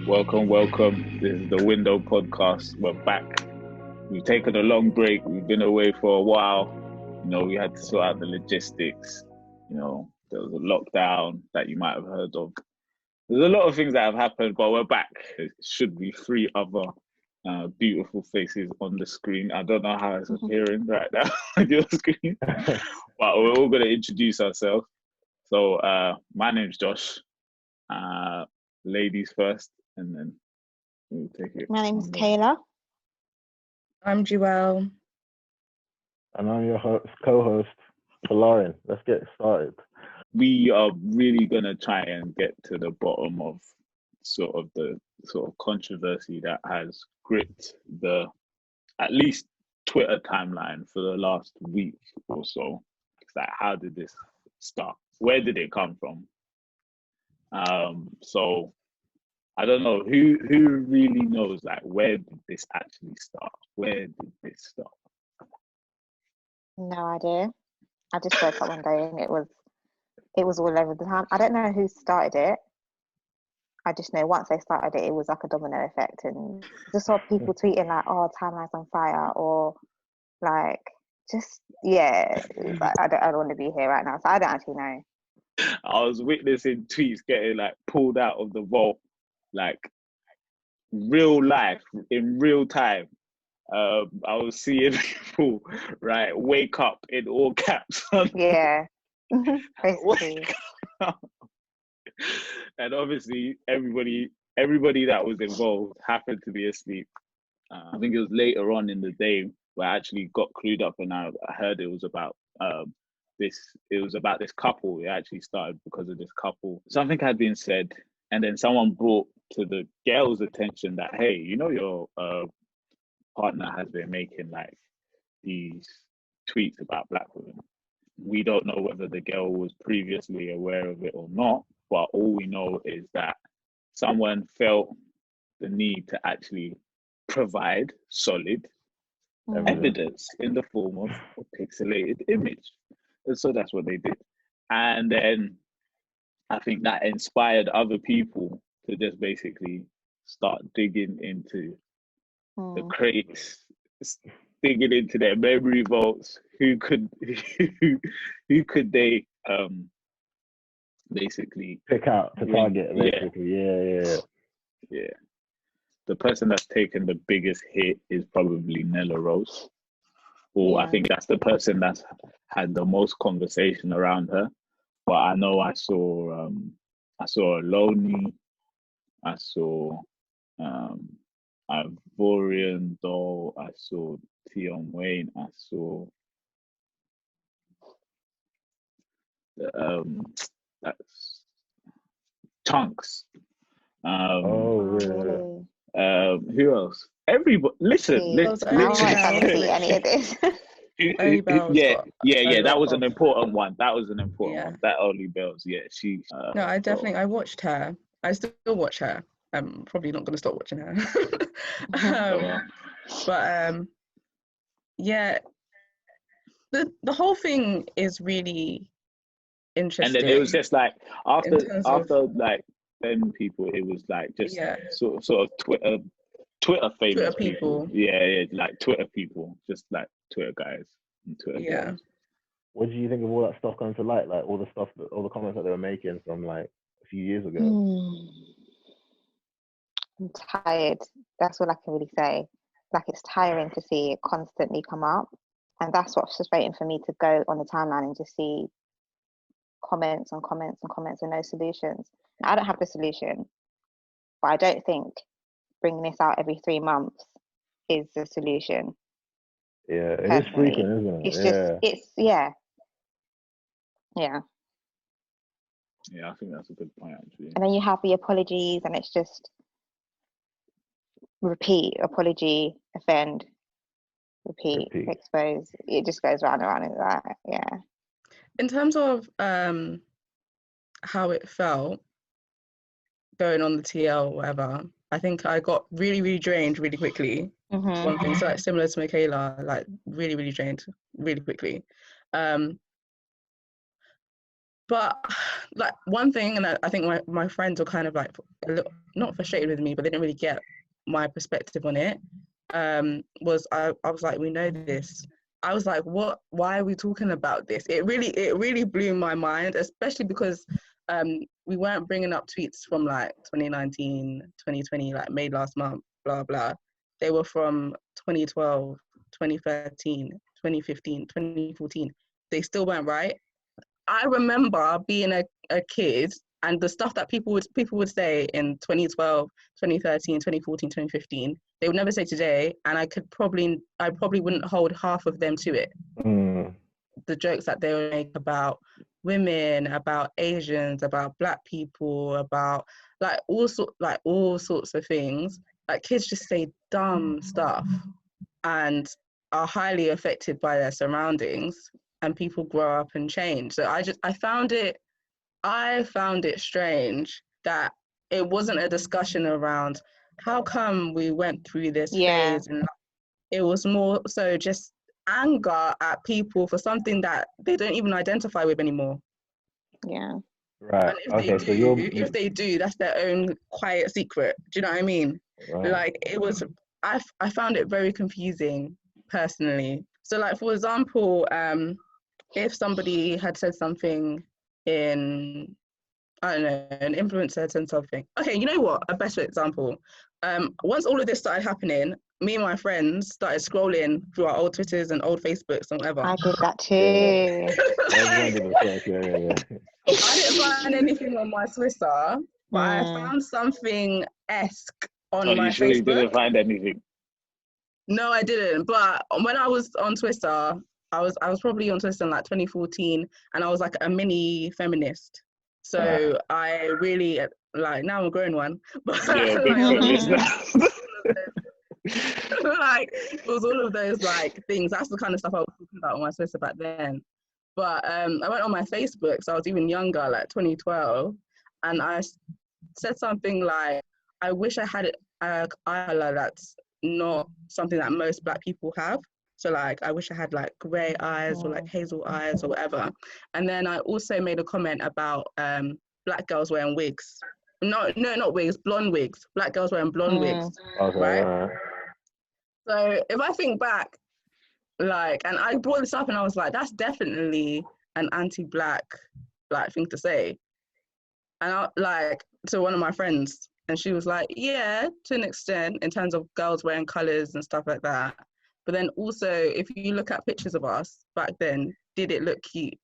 Welcome, welcome. This is the Window Podcast. We're back. We've taken a long break. We've been away for a while. We had to sort out the logistics. There was a lockdown that you might have heard of. There's a lot of things that have happened, but we're back. It should be three other beautiful faces on the screen. I don't know how it's appearing right now on your screen, but we're all going to introduce ourselves. So my name's Josh. Ladies first, and then we'll take it. My name's Kayla. I'm Jewel. And I'm your co-host, Lauren. Let's get started. We are really going to try and get to the bottom of the controversy that has gripped the, at least, Twitter timeline for the last week or so. It's like, how did this start? Where did it come from? So I don't know who really knows, like, where did this actually start? Where did this start? No idea. I just woke up one day and it was all over the time. I don't know who started it. I just know once they started it, it was like a domino effect, and just saw people tweeting like, "Oh, timeline's on fire," or like, just like, I don't want to be here right now, so I don't actually know. I was witnessing tweets getting like pulled out of the vault, like real life in real time. I was seeing people wake up in all caps. Yeah, basically. And obviously everybody that was involved happened to be asleep. I think it was later on in the day where I actually got clued up, and I heard it was about this couple. It actually started because of this couple. Something had been said, and then someone brought to the girl's attention that, hey, your partner has been making like these tweets about black women. We don't know whether the girl was previously aware of it or not, but all we know is that someone felt the need to actually provide solid evidence in the form of a pixelated image. And so that's what they did. And then I think that inspired other people to just basically start digging into the crates, digging into their memory vaults. Who could they basically pick out to target? Basically, yeah. The person that's taken the biggest hit is probably Nella Rose. I think that's the person that's had the most conversation around her. But I know I saw Loney, I saw Ivorian Doll, I saw Tion Wayne, I saw that's Chunkz. Who else? Everybody, listen. I don't see any of this. That was an important one. That Only Bells, she. No, I watched her. I still watch her. I'm probably not going to stop watching her. The whole thing is really interesting. And then it was just like after like then people, it was like just sort of Twitter famous Twitter people. Like Twitter people, just like Twitter guys and Twitter girls. What do you think of all that stuff coming to light? Like all the comments that they were making from like a few years ago? I'm tired. That's all I can really say. Like, it's tiring to see it constantly come up, and that's what's frustrating for me, to go on the timeline and just see comments and comments and comments and no solutions. Now, I don't have the solution, but I don't think bringing this out every 3 months is the solution. Yeah, it is frequent, isn't it? Yeah, I think that's a good point, actually. And then you have the apologies, and it's just repeat, apology, offend, repeat, expose. It just goes round and round and that. In terms of how it felt going on the TL or whatever, I think I got really, really drained really quickly. One thing, so like similar to Michaela, like really, really drained really quickly. But like one thing, and I think my friends were kind of like a little, not frustrated with me, but they didn't really get my perspective on it. Was I was like, we know this. I was like, what? Why are we talking about this? It really blew my mind, especially because we weren't bringing up tweets from like 2019, 2020, like made last month, blah blah. They were from 2012, 2013, 2015, 2014. They still weren't right. I remember being a kid, and the stuff that people would say in 2012, 2013, 2014, 2015, they would never say today, and I probably wouldn't hold half of them to it. The jokes that they would make about women, about Asians, about Black people, about like all sorts of things. Like kids just say dumb stuff and are highly affected by their surroundings, and people grow up and change. So I found it strange that it wasn't a discussion around how come we went through this phase, and it was more so just anger at people for something that they don't even identify with anymore. Yeah. Right. And if they do, that's their own quiet secret. Do you know what I mean? Right. Like it was, I found it very confusing personally. So like, for example, if somebody had said something in, I don't know, an influencer had said something. Okay, you know what? A better example. Once all of this started happening, me and my friends started scrolling through our old Twitters and old Facebooks and whatever. I did that too. I didn't find anything on my Twitter, but I found something esque on my sure Facebook. You didn't find anything? No, I didn't. But when I was on Twitter, I was probably on Twitter in like 2014, and I was like a mini feminist. So I really like, now I'm a grown one, but like it was all of those like things. That's the kind of stuff I was talking about on my Twitter back then. But I went on my Facebook, so I was even younger, like 2012, and I said something like, I wish I had eyeliner that's not something that most Black people have. So like, I wish I had like grey eyes or like hazel eyes or whatever. And then I also made a comment about Black girls wearing wigs. No, not wigs, blonde wigs. Black girls wearing blonde wigs, right? So if I think back, like, and I brought this up and I was like, that's definitely an anti-Black like thing to say. And I like to one of my friends, and she was like, yeah, to an extent, in terms of girls wearing colours and stuff like that. But then also, if you look at pictures of us back then, did it look cute?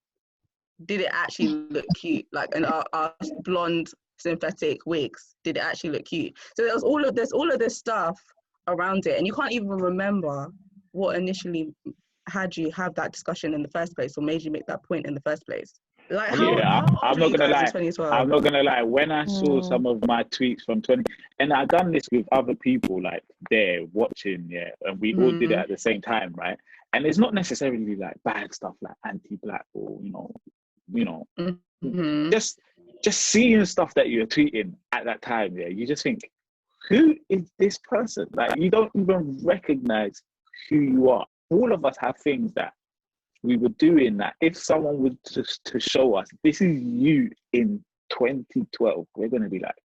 Did it actually look cute? Like in our blonde synthetic wigs, did it actually look cute? So there was all of this stuff around it, and you can't even remember what initially had you have that discussion in the first place, or made you make that point in the first place. Like, I'm not gonna lie. When I saw some of my tweets from 20, and I've done this with other people, like there watching, and we all did it at the same time, right? And it's not necessarily like bad stuff, like anti-Black or just seeing stuff that you're tweeting at that time. Yeah, you just think, who is this person? Like, you don't even recognize who you are. All of us have things that we were doing that if someone would just to show us, this is you in 2012, we're going to be like,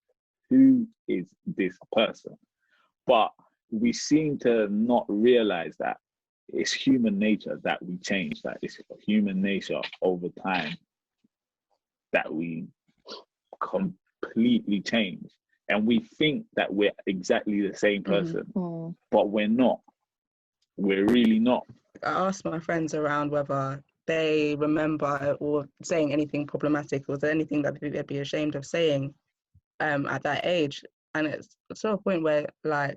who is this person? But we seem to not realize that it's human nature that we change, that it's human nature over time that we completely change. And we think that we're exactly the same person, but we're not. We're really not. I asked my friends around whether they remember or saying anything problematic, or was there anything that they'd be ashamed of saying at that age. And it's to a point where like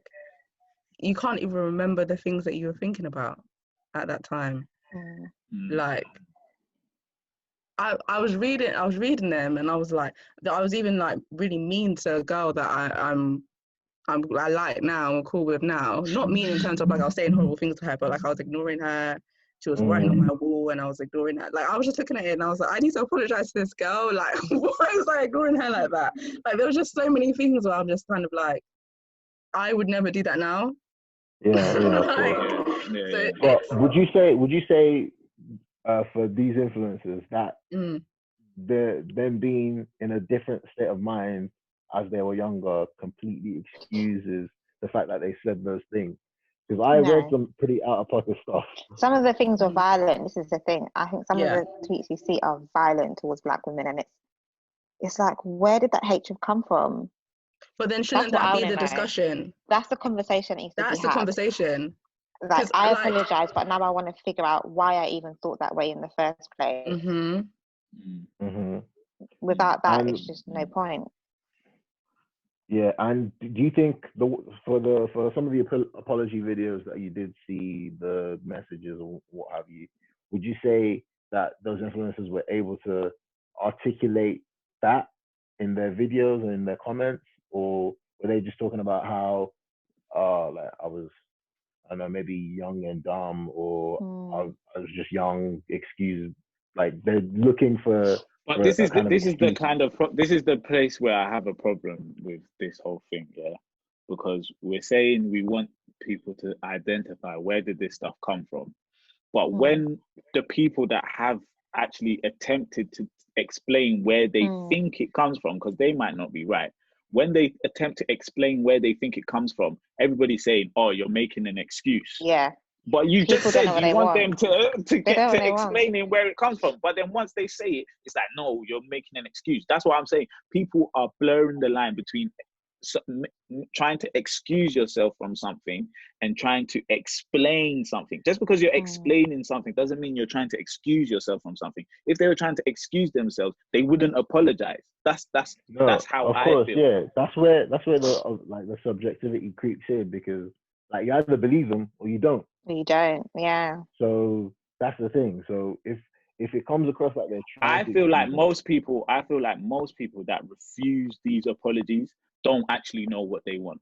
you can't even remember the things that you were thinking about at that time. Like I was reading them, and I was like, I was even like really mean to a girl that I like now, I'm cool with now. Not mean in terms of like I was saying horrible things to her, but like I was ignoring her. She was writing on my wall, and I was ignoring her. Like I was just looking at it, and I was like, I need to apologize to this girl. Like, why was I ignoring her like that? Like there was just so many things where I'm just kind of like, I would never do that now. But would you say for these influencers that them being in a different state of mind as they were younger completely excuses the fact that they said those things. Because I read some pretty out of pocket stuff. Some of the things are violent. This is the thing. I think some of the tweets you see are violent towards Black women, and it's like, where did that hatred come from? But then shouldn't that be the discussion? That's the conversation that needs to be had. That's the conversation. Like, I apologize, but now I want to figure out why I even thought that way in the first place. Without that, it's just no point. Yeah, and do you think for some of the apology videos that you did see, the messages or what have you, would you say that those influencers were able to articulate that in their videos and in their comments, or were they just talking about how like I don't know, maybe young and dumb, or I was just young, excuse, like they're looking for. But this is the place where I have a problem with this whole thing, yeah, because we're saying we want people to identify where did this stuff come from, but when the people that have actually attempted to explain where they think it comes from, because they might not be right, when they attempt to explain where they think it comes from, everybody's saying, "Oh, you're making an excuse." Yeah. But you just said you want them to get to explaining where it comes from. But then once they say it, it's like, no, you're making an excuse. That's what I'm saying. People are blurring the line between trying to excuse yourself from something and trying to explain something. Just because you're explaining something doesn't mean you're trying to excuse yourself from something. If they were trying to excuse themselves, they wouldn't apologize. That's how I feel. Yeah, that's where the subjectivity creeps in, because like you either believe them or you don't. You don't, yeah. So that's the thing. So if it comes across like they're trying, I feel like most people that refuse these apologies don't actually know what they want.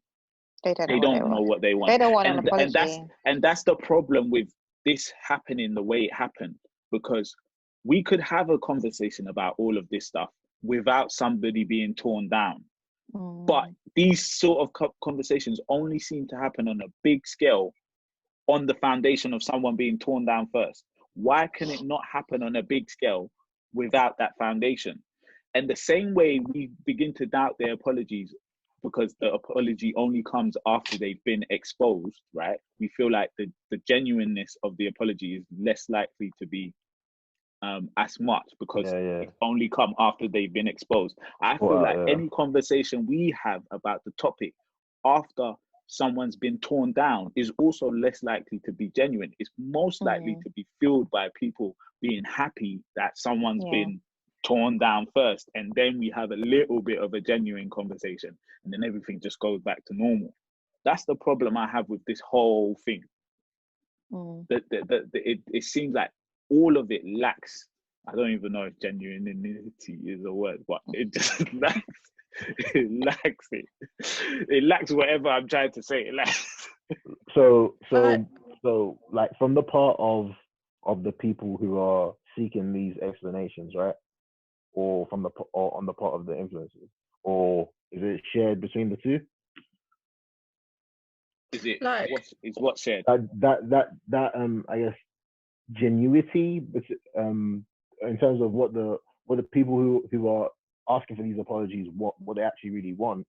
They don't know what they want. They don't want an apology. And that's the problem with this happening the way it happened, because we could have a conversation about all of this stuff without somebody being torn down. But these sort of conversations only seem to happen on a big scale on the foundation of someone being torn down first. Why can it not happen on a big scale without that foundation? And the same way we begin to doubt their apologies because the apology only comes after they've been exposed, right? We feel like the genuineness of the apology is less likely to be as much because it's only come after they've been exposed. I feel like any conversation we have about the topic after someone's been torn down is also less likely to be genuine. It's most likely to be fueled by people being happy that someone's been torn down first, and then we have a little bit of a genuine conversation, and then everything just goes back to normal. That's the problem I have with this whole thing. It seems like all of it lacks, I don't even know if genuinity is a word, but it just lacks. It lacks whatever I'm trying to say. It lacks. So like from the part of the people who are seeking these explanations, right? Or on the part of the influencers, or is it shared between the two? Is it like what's shared? That I guess genuity, in terms of what the people who are asking for these apologies, what they actually really want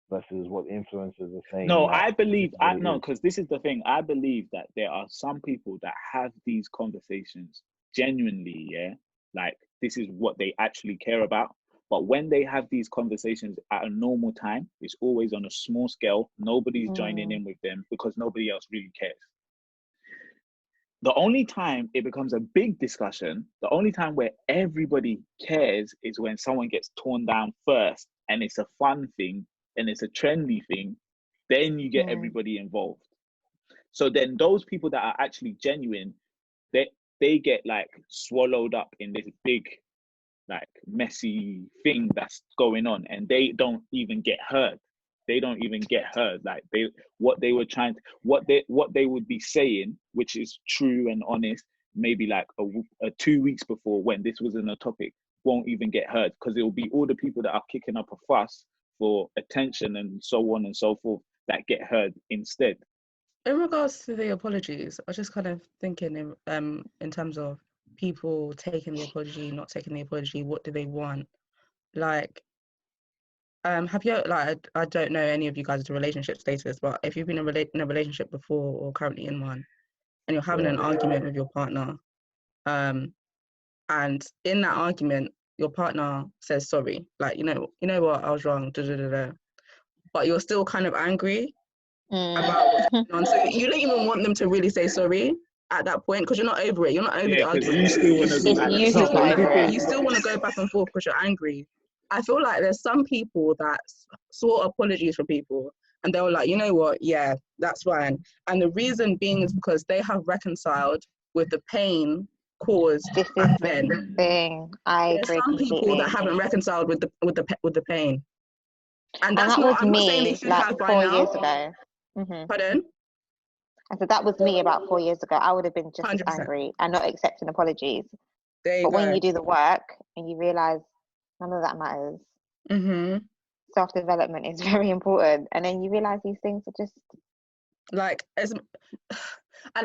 versus what the influencers are saying. No, I believe because this is the thing. I believe that there are some people that have these conversations genuinely, like this is what they actually care about. But when they have these conversations at a normal time, it's always on a small scale. Nobody's joining in with them because nobody else really cares. The only time it becomes a big discussion, the only time where everybody cares is when someone gets torn down first and it's a fun thing and it's a trendy thing, then you get everybody involved. So then those people that are actually genuine, they get like swallowed up in this big, like messy thing that's going on, and they don't even get heard. They don't even get heard. Like what they would be saying, which is true and honest, maybe like a 2 weeks before when this wasn't a topic, won't even get heard because it will be all the people that are kicking up a fuss for attention and so on and so forth that get heard instead. In regards to the apologies, I was just kind of thinking in terms of people taking the apology, not taking the apology? What do they want? Like, have you, like, I don't know any of you guys' relationship status, but if you've been in a relationship before or currently in one, and you're having an argument with your partner, and in that argument, your partner says sorry, like, you know what, I was wrong, but you're still kind of angry about what's going on. So you don't even want them to really say sorry at that point, because you're not over it. You're not over the argument. You still want to You still want to go back and forth because you're angry. I feel like there's some people that sought apologies from people, and they were like, you know what, yeah, that's fine. And the reason being is because they have reconciled with the pain caused back then. Thing. I There's agree some completely. people that haven't reconciled with the pain. And that's that was I'm me, not saying they should like have by 4 now. years ago. Pardon? I said that was me about 4 years ago. I would have been just 100%. as angry and not accepting apologies. There you But go. when you do the work and you realize none of that matters, self-development is very important. And then you realize these things are just like, and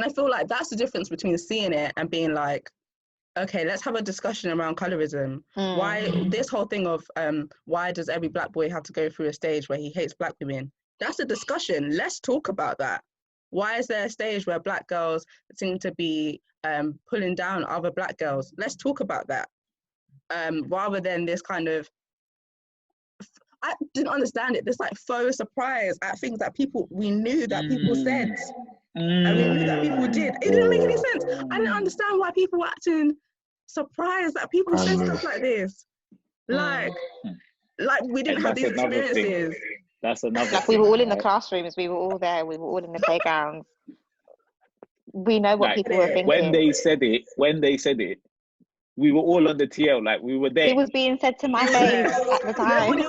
I feel like that's the difference between seeing it and being like, okay, let's have a discussion around colorism. Why this whole thing of why does every black boy have to go through a stage where he hates black women? That's a discussion. Let's talk about that. Why is there a stage where black girls seem to be pulling down other black girls? Let's talk about that. Rather than this kind of, I didn't understand it, this like faux surprise at things that we knew that people said. And we knew that people did. It didn't make any sense. I didn't understand why people were acting surprised that people said stuff like this. Like we didn't have these experiences. That's another like thing, we were all in the classrooms, we were all there, we were all in the playgrounds. We know what people were thinking. When they said it, we were all on the TL, like we were there. It was being said to my face at the time. Nobody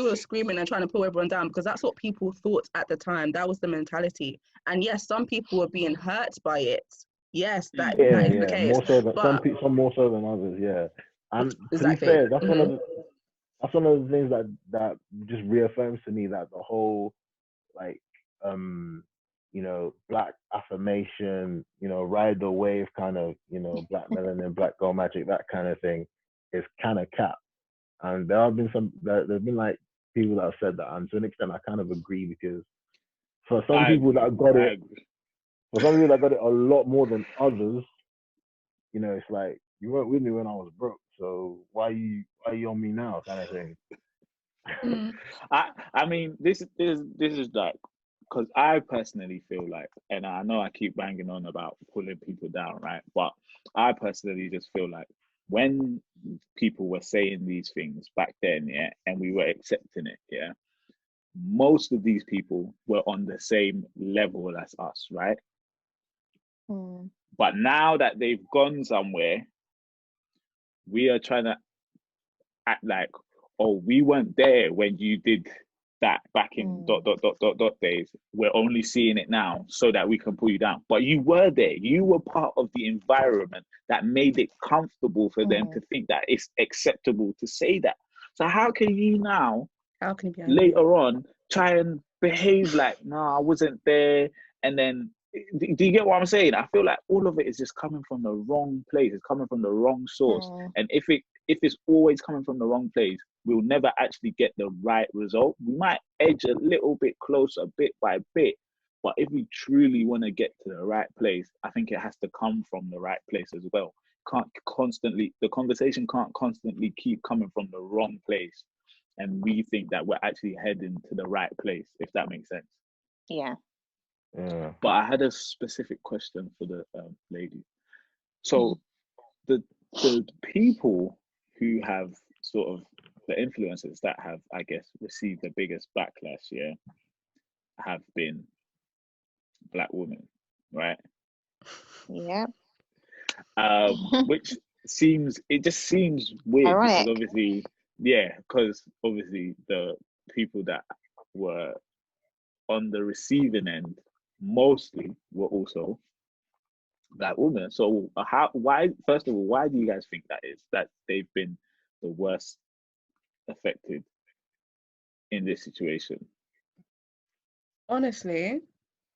was screaming and trying to pull everyone down, because that's what people thought at the time. That was the mentality. And yes, some people were being hurt by it. Yes, that is the case. More so than some more so than others, yeah. And exactly. To be fair, that's one of the things that just reaffirms to me that the whole like black affirmation, ride the wave kind of, black melanin, black girl magic, that kind of thing is kind of capped. And there's been like people that have said that, and to an extent I kind of agree, because for some people that got it a lot more than others, it's like, you weren't with me when I was broke, so why are you on me now, kind of thing. I mean, this is like, because I personally feel like, and I know I keep banging on about pulling people down, right? But I personally just feel like when people were saying these things back then, yeah, and we were accepting it, yeah, most of these people were on the same level as us, right? But now that they've gone somewhere, we are trying to act like, oh, we weren't there when you did that back in ... days. We're only seeing it now so that we can pull you down. But you were there. You were part of the environment that made it comfortable for them to think that it's acceptable to say that. So how can you now, later on, try and behave like, no, I wasn't there? And then, do you get what I'm saying? I feel like all of it is just coming from the wrong place. It's coming from the wrong source. And if it's always coming from the wrong place, we'll never actually get the right result. We might edge a little bit closer, bit by bit, but if we truly want to get to the right place, I think it has to come from the right place as well. The conversation can't constantly keep coming from the wrong place, and we think that we're actually heading to the right place, if that makes sense. Yeah. But I had a specific question for the lady. So the people who have sort of, the influencers that have, I guess, received the biggest backlash, yeah, have been Black women, right? Yeah. Which seems weird. Ironic. Because obviously the people that were on the receiving end mostly were also Black women. So first of all, why do you guys think that is, that they've been the worst affected in this situation? Honestly,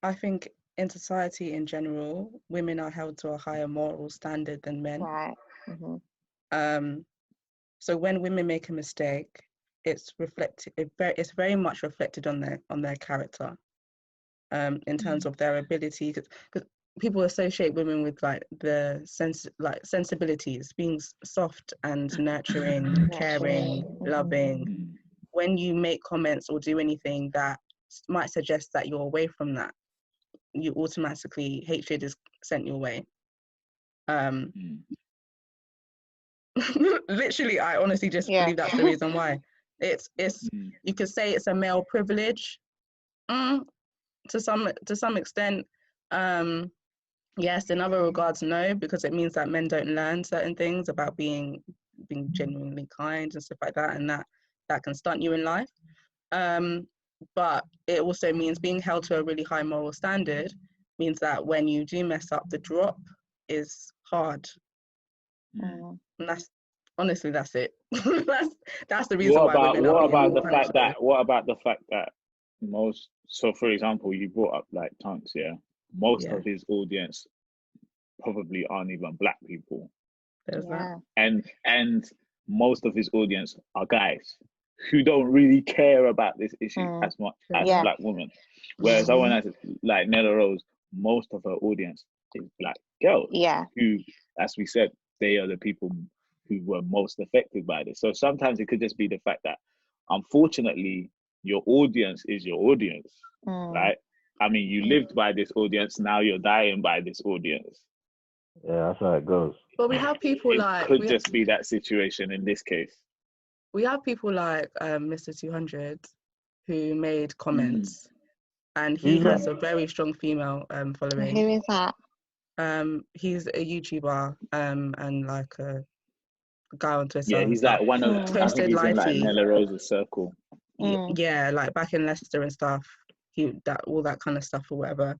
I think in society in general, women are held to a higher moral standard than men. Right. Mm-hmm. So when women make a mistake, it's very much reflected on their character, in terms of their ability. Because people associate women with like the sensibilities, being soft and nurturing, caring, loving. When you make comments or do anything that might suggest that you're away from that, you automatically, hatred is sent your way. Literally, I honestly just believe that's the reason why. It's you could say it's a male privilege, to some extent. Yes, in other regards, no, because it means that men don't learn certain things about being genuinely kind and stuff like that, and that can stunt you in life. But it also means being held to a really high moral standard means that when you do mess up, the drop is hard. And that's it. that's the reason why women are What about the fact that most, so for example, you brought up like Chunkz, most of his audience probably aren't even black people. There's that. And most of his audience are guys who don't really care about this issue as much as black women. Whereas someone as like Nella Rose, most of her audience is black girls. Who, as we said, they are the people who were most affected by this. So sometimes it could just be the fact that, unfortunately, your audience is your audience, right? I mean, you lived by this audience, now you're dying by this audience. Yeah, that's how it goes. But we have people it could just be that situation in this case. We have people like Mr. 200 who made comments, and he has a very strong female following. Who is that? He's a YouTuber and like a guy on Twitter. Yeah, he's like one of, I think he's in like Nella Rose's circle. Yeah, like back in Leicester and stuff. All that kind of stuff or whatever.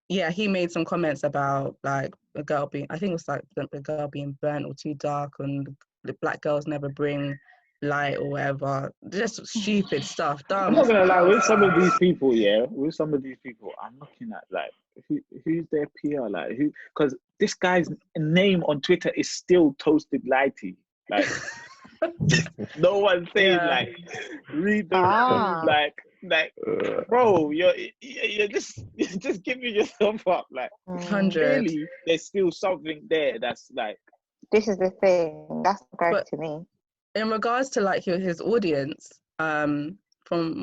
Yeah, he made some comments about like a girl being, I think it was like the girl being burnt or too dark, and the black girls never bring light or whatever. Just stupid stuff. Dumb. I'm not gonna lie, with some of these people, I'm looking at like who's their PR, like who, because this guy's name on Twitter is still Toasted Lighty. Like no one's saying like read the like bro, you're just giving yourself up. Like 100. really, there's still something there that's like, this is the thing that's great to me. In regards to like his audience, from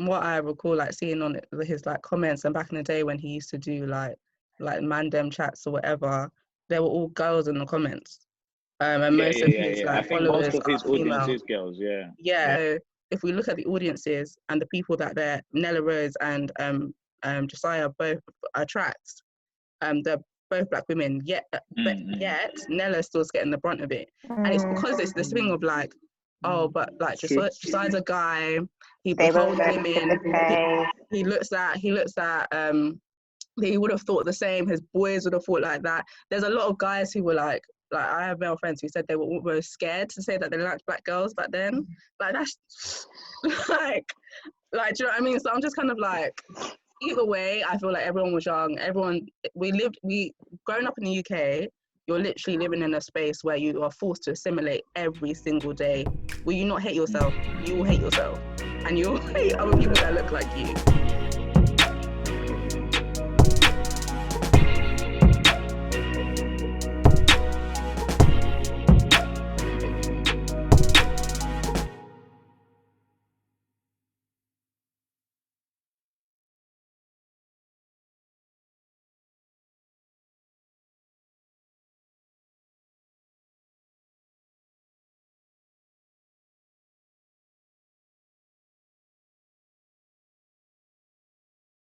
what I recall, like seeing on his like comments, and back in the day when he used to do like mandem chats or whatever, they were all girls in the comments. And most of his like followers most of his are female. audience is girls. So if we look at the audiences and the people that Nella Rose and Josiah both attract, they're both black women. Yet Nella's still getting the brunt of it, and it's because it's this thing of like, oh, but like Josiah's a guy. He beholds women. He looks at. He would have thought the same. His boys would have thought like that. There's a lot of guys who were like I have male friends who said they were almost scared to say that they liked black girls back then. Like that's like do you know what I mean? So I'm just kind of like, either way, I feel like everyone was young. Growing up in the UK, you're literally living in a space where you are forced to assimilate every single day. Will you not hate yourself? You will hate yourself, and you'll hate other people that look like you.